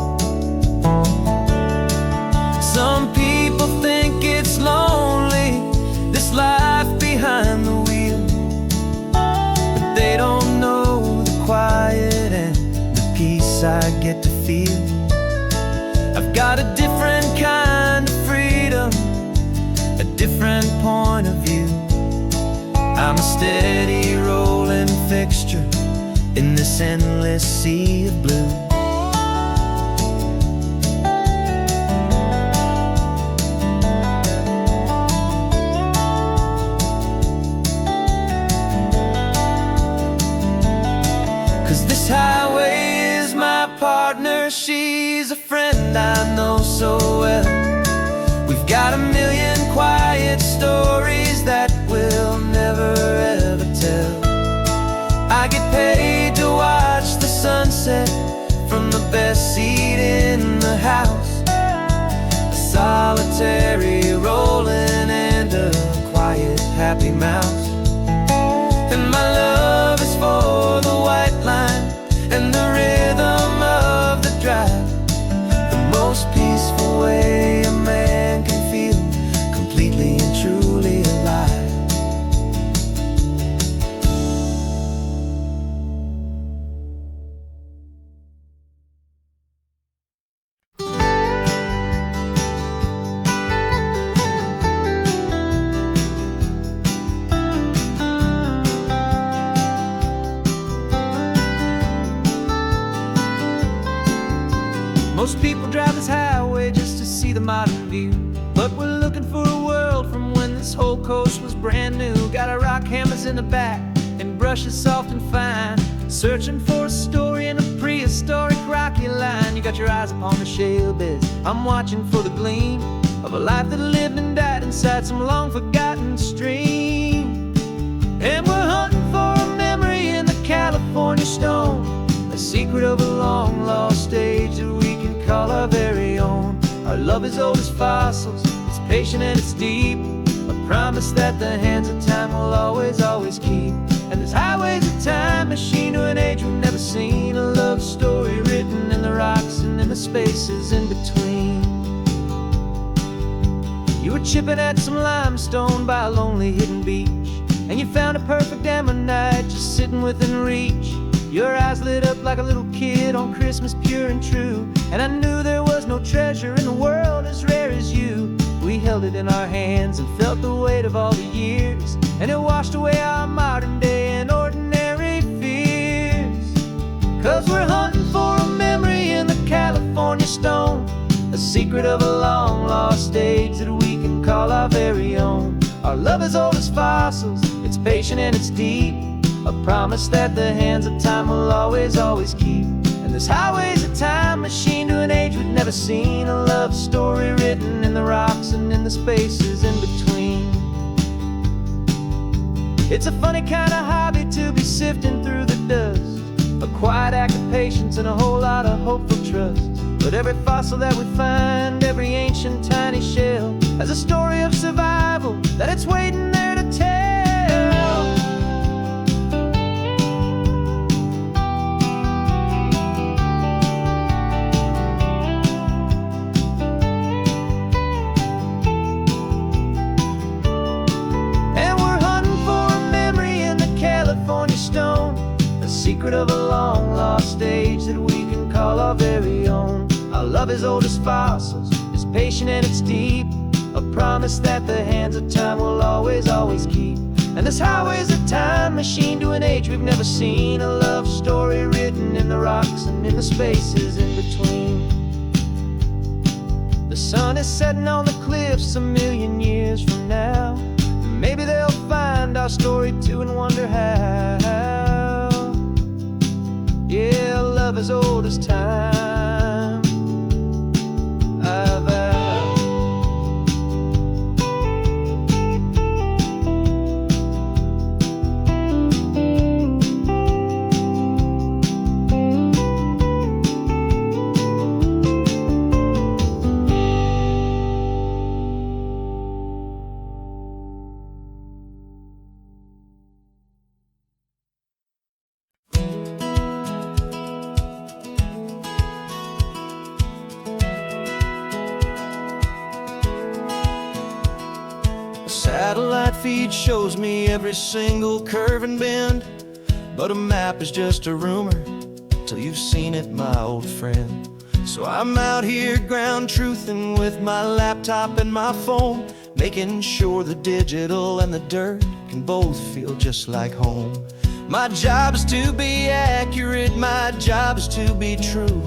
Some people think it's lonely, this life behind the wheel, but they don't know the quiet and the peace I get to feel. I've got a different kind of freedom, a different point of view. I'm a steady rolling fixture in this endless sea of blue. This highway is my partner, she's a friend I know so well. We've got a million quiet stories that we'll never ever tell. I get paid to watch the sunset from the best seat in the house, a solitary rolling and a quiet happy mouse. And my love is for the white line and the rhythm of the drive, the most peaceful way a man can feel completely and truly alive. Most people drive this highway just to see the modern view, but we're looking for a world from when this whole coast was brand new. Got our rock hammers in the back and brushes soft and fine, searching for a story in a prehistoric rocky line. You got your eyes upon the shale beds, I'm watching for the gleam of a life that lived and died inside some long forgotten stream. And we're hunting for a memory in the California stone, a secret of a long lost age that we can call our very own. Our love is old as fossils, it's patient and it's deep, a promise that the hands of time will always, always keep. And this highway's a time machine to an age we've never seen, a love story written in the rocks and in the spaces in between. You were chipping at some limestone by a lonely hidden beach, and you found a perfect ammonite just sitting within reach. Your eyes lit up like a little kid on Christmas, pure and true, and I knew there was no treasure in the world as rare as you. We held it in our hands and felt the weight of all the years, and it washed away our modern day and ordinary fears. 'Cause we're hunting for a memory in the California stone, a secret of a long lost age that we can call our very own. Our love is old as fossils, it's patient and it's deep, a promise that the hands of time will always, always keep. And this highway's a time machine to an age we've never seen, a love story written in the rocks and in the spaces in between. It's a funny kind of hobby to be sifting through the dust, a quiet act of patience and a whole lot of hopeful trust. But every fossil that we find, every ancient tiny shell, has a story of survival that it's waiting there to tell. And we're hunting for a memory in the California stone, a secret of a long lost age that we can call our very own. Our love is old as fossils, it's patient and it's deep, a promise that the hands of time will always, always keep. And this highway's a time machine to an age we've never seen, a love story written in the rocks and in the spaces in between. The sun is setting on the cliffs a million years from now. Maybe they'll find our story too and wonder how. Yeah, love is old as time. Satellite feed shows me every single curve and bend, but a map is just a rumor till you've seen it, my old friend. So I'm out here ground truthing with my laptop and my phone, making sure the digital and the dirt can both feel just like home. My job is to be accurate, my job is to be true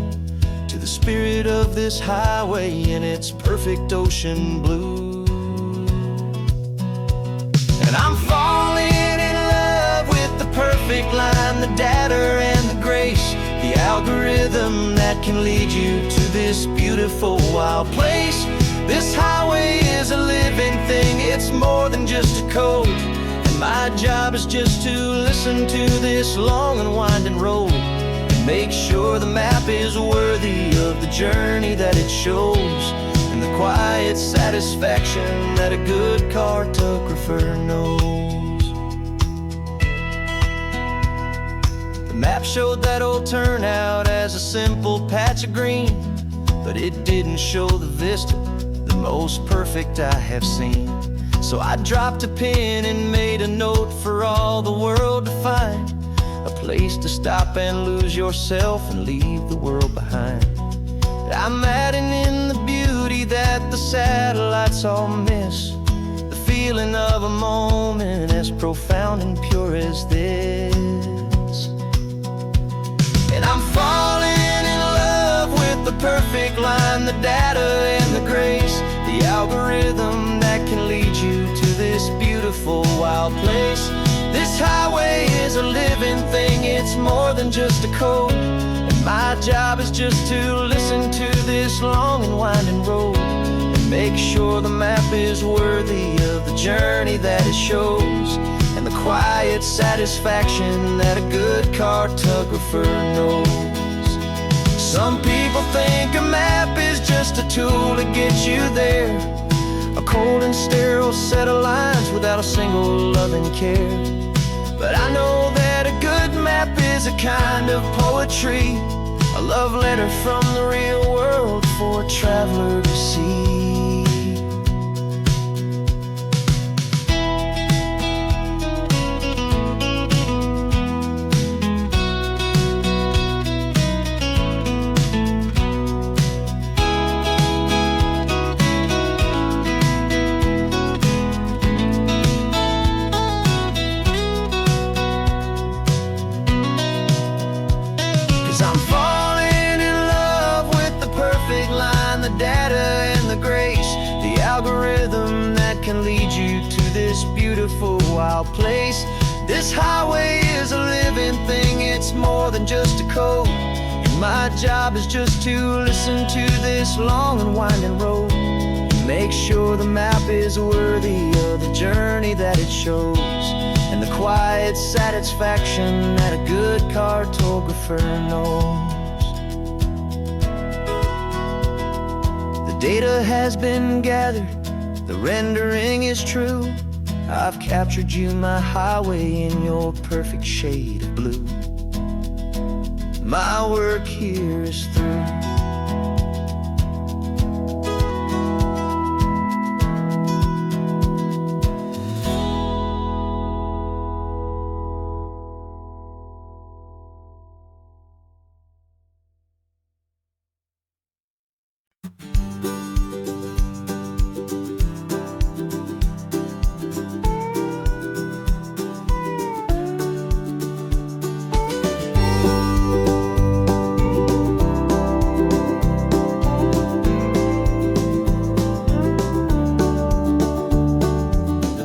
to the spirit of this highway in its perfect ocean blue. And I'm falling in love with the perfect line, the data and the grace, the algorithm that can lead you to this beautiful wild place. This highway is a living thing, it's more than just a code. And my job is just to listen to this long and winding road and make sure the map is worthy of the journey that it shows, and the quiet satisfaction that a good cartographer knows. The map showed that old turnout as a simple patch of green, but it didn't show the vista, the most perfect I have seen. So I dropped a pin and made a note for all the world to find, a place to stop and lose yourself and leave the world behind. I'm adding in the beauty that the satellites all miss, the feeling of a moment as profound and pure as this. And I'm falling in love with the perfect line, the data and the grace, the algorithm that can lead you to this beautiful wild place. This highway is a living thing, it's more than just a code. My job is just to listen to this long and winding road and make sure the map is worthy of the journey that it shows, and the quiet satisfaction that a good cartographer knows. Some people think a map is just a tool to get you there, a cold and sterile set of lines without a single loving care. But I know that a good map is a kind of poetry, a love letter from the real world for a traveler to see. beautiful wild place. This highway is a living thing, it's more than just a code. And my job is just to listen to this long and winding road, and make sure the map is worthy of the journey that it shows, and the quiet satisfaction that a good cartographer knows. The data has been gathered, the rendering is true. I've captured you, my highway, in your perfect shade of blue. My work here is through.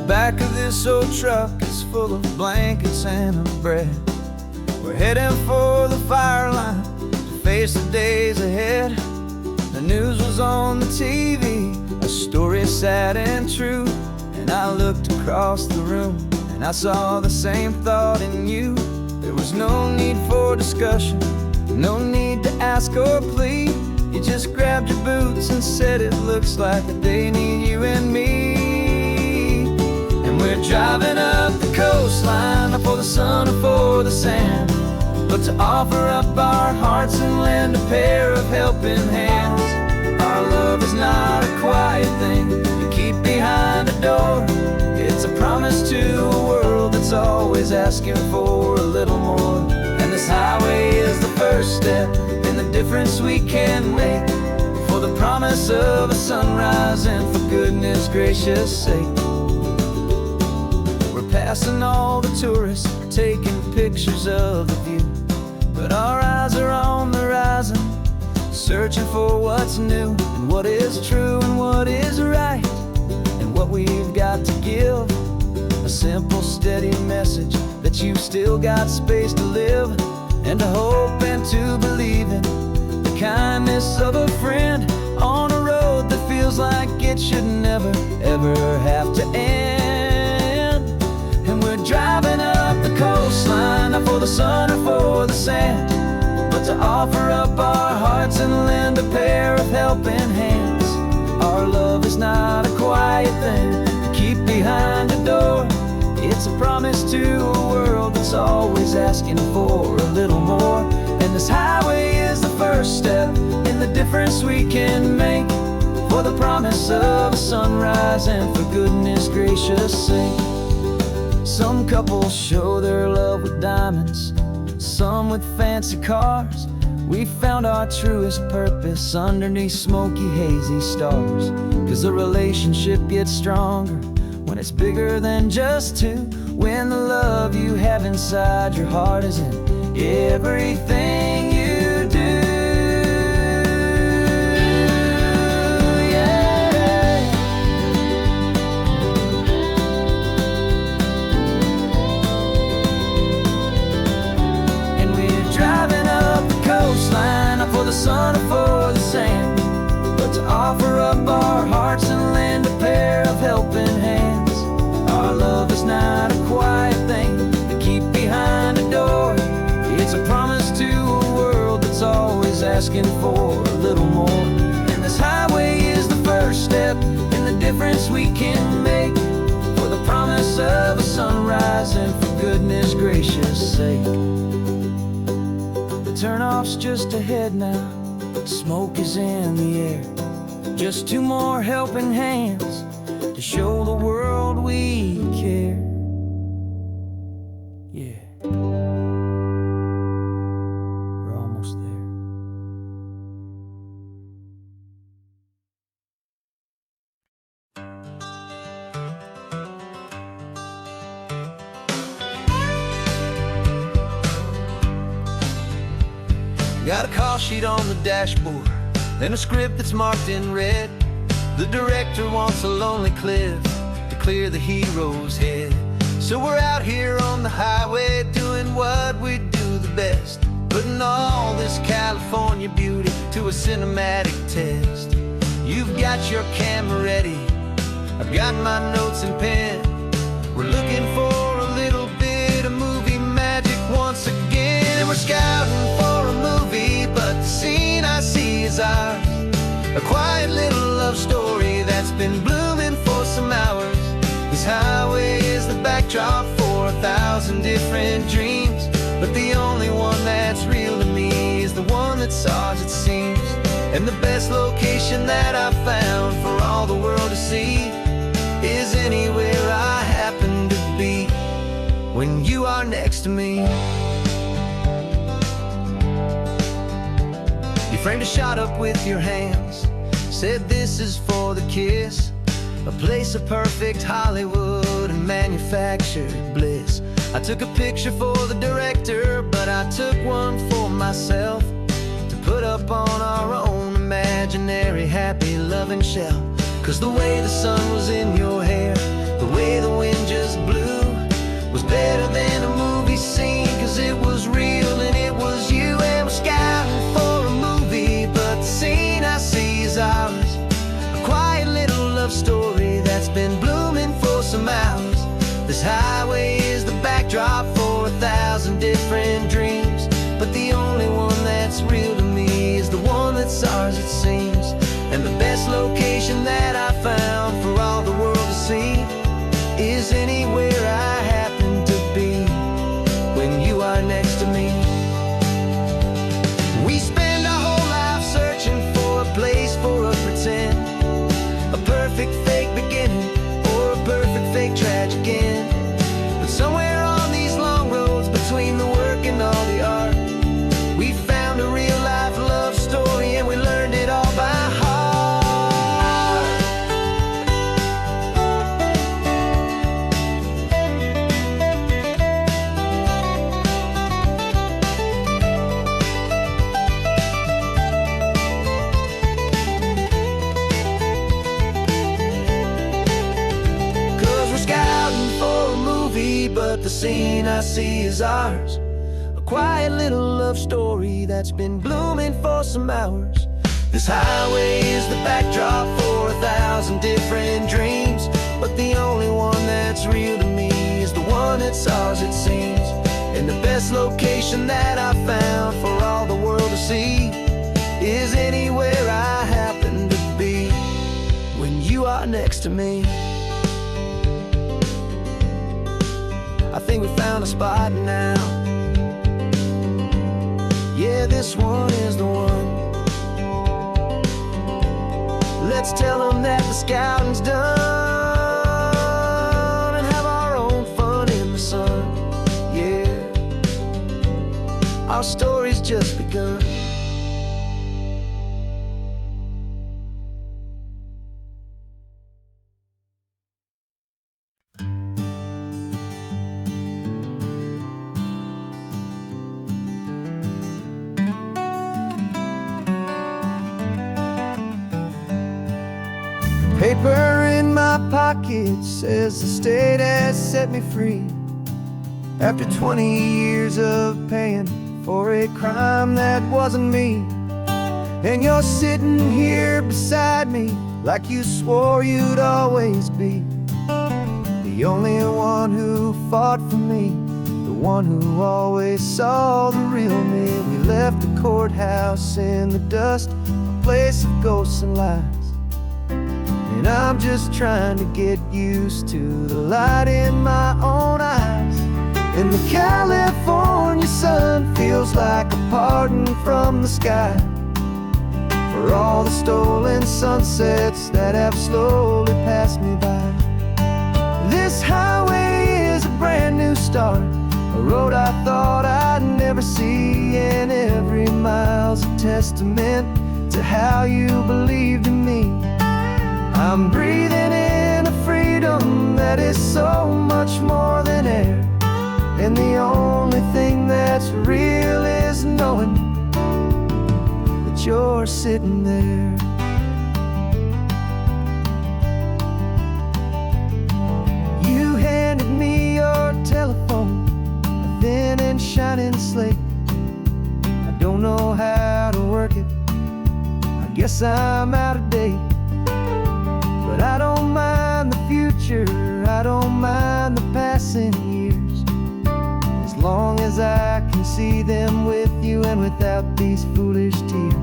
Back of this old truck is full of blankets and of bread. We're heading for the fire line to face the days ahead. The news was on the TV, a story sad and true. And I looked across the room and I saw the same thought in you. There was no need for discussion, no need to ask or plead. You just grabbed your boots and said it looks like they need you and me. We're driving up the coastline, not for the sun or for the sand, but to offer up our hearts and lend a pair of helping hands. Our love is not a quiet thing you keep behind a door. It's a promise to a world that's always asking for a little more. And this highway is the first step in the difference we can make, for the promise of a sunrise and for goodness gracious sake. Passing all the tourists, taking pictures of the view, but our eyes are on the horizon, searching for what's new and what is true and what is right, and what we've got to give. A simple, steady message that you've still got space to live, and to hope and to believe in the kindness of a friend on a road that feels like it should never, ever have to end. Driving up the coastline, not for the sun or for the sand, but to offer up our hearts and lend a pair of helping hands. Our love is not a quiet thing to keep behind a door. It's a promise to a world that's always asking for a little more. And this highway is the first step in the difference we can make, for the promise of a sunrise and for goodness gracious sake. Some couples show their love with diamonds, some with fancy cars. We found our truest purpose underneath smoky, hazy stars. 'Cause the relationship gets stronger when it's bigger than just two, when the love you have inside your heart is in everything you do. For the sun or for the sand, but to offer up our hearts and lend a pair of helping hands. Our love is not a quiet thing to keep behind a door. It's a promise to a world that's always asking for a little more. And this highway is the first step in the difference we can make, for the promise of a sunrise and for goodness gracious sake. Turnoff's just ahead now, smoke is in the air. Just two more helping hands to show the world we care. Yeah, we're almost there. Got a call sheet on the dashboard and a script that's marked in red. The director wants a lonely cliff to clear the hero's head. So we're out here on the highway doing what we do the best, putting all this California beauty to a cinematic test. You've got your camera ready, I've got my notes and pen. We're looking for a little bit of movie magic once again. We're scouting for a movie, but the scene I see is ours. A quiet little love story that's been blooming for some hours. This highway is the backdrop for 1,000 different dreams, but the only one that's real to me is the one that's ours, it seems. And the best location that I've found for all the world to see is anywhere I happen to be when you are next to me. You framed a shot up with your hands, said this is for the kiss, a place of perfect Hollywood and manufactured bliss. I took a picture for the director, but I took one for myself to put up on our own imaginary happy loving shelf. Cause the way the sun was in your hair, the way the wind just blew, was better than a movie scene, cause it was real and it was you. And we're scouting for a movie, but the scene I see is ours. A quiet little love story that's been blooming for some hours. This highway is the backdrop for 1,000 different dreams, but the only one that's real to me is the one that's ours, it seems. And the best location that I found for all the world to see is anywhere I happen to be when you are next to me. We spend our whole life searching for a place for a pretend, a perfect fake beginning or a perfect fake tragic end. But somewhere on these long roads between the work and all the art, we found a real life love story and we learned it all by heart. But the scene I see is ours. A quiet little love story that's been blooming for some hours. This highway is the backdrop for 1,000 different dreams, but the only one that's real to me is the one that's ours, it seems. And the best location that I found for all the world to see is anywhere I happen to be when you are next to me. I think we found a spot now. Yeah, this one is the one. Let's tell them that the scouting's done and have our own fun in the sun. Yeah, our story's just begun. Paper in my pocket says the state has set me free after 20 years of paying for a crime that wasn't me. And you're sitting here beside me like you swore you'd always be the only one who fought for me, the one who always saw the real me. We left the courthouse in the dust, a place of ghosts and lies. And I'm just trying to get used to the light in my own eyes. And the California sun feels like a pardon from the sky for all the stolen sunsets that have slowly passed me by. This highway is a brand new start, a road I thought I'd never see, and every mile's a testament to how you believed in me. I'm breathing in a freedom that is so much more than air, and the only thing that's real is knowing that you're sitting there. know how to work it. I guess I'm out of date, but I don't mind the future, I don't mind the passing years, as long as I can see them with you and without these foolish tears.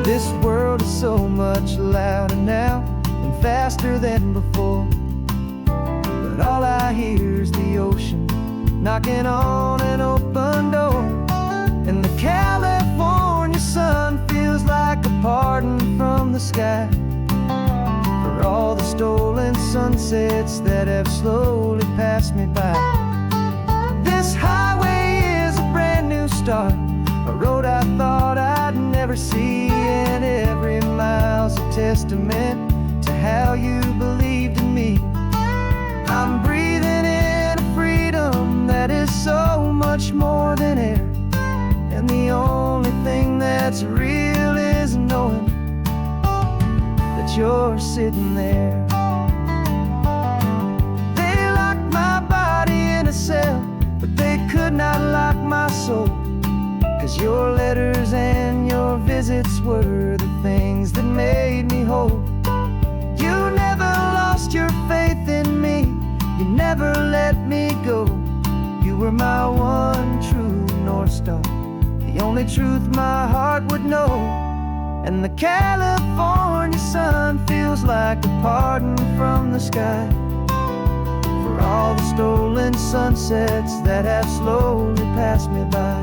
This world is so much louder now and faster than before, but all I hear is the ocean knocking on an open door. And the California sun feels like a pardon from the sky for all the stolen sunsets that have slowly passed me by. This highway is a brand new start, a road I thought I'd never see, and every mile's a testament to how you believed in me. I'm breathing in a freedom that is so much more than air, and the only thing that's real is knowing that you're sitting there. They locked my body in a cell, but they could not lock my soul, 'cause your letters and your visits were the things that made me whole. You never lost your faith in me, you never let me go. You were my one true North Star, the only truth my heart would know. And the California sun feels like a pardon from the sky for all the stolen sunsets that have slowly passed me by.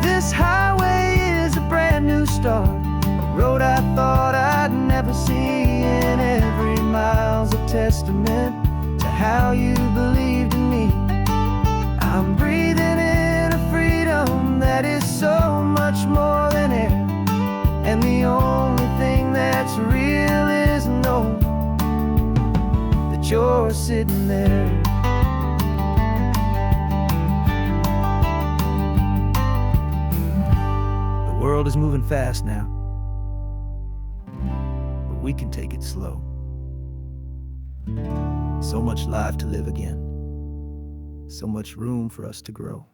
This highway is a brand new start, a road I thought I'd never see, and every mile's a testament to how you believed in me. I'm breathing in a freedom that is so much more than air, and the only thing that's real is knowing that you're sitting there. The world is moving fast now, but we can take it slow. So much life to live again, so much room for us to grow.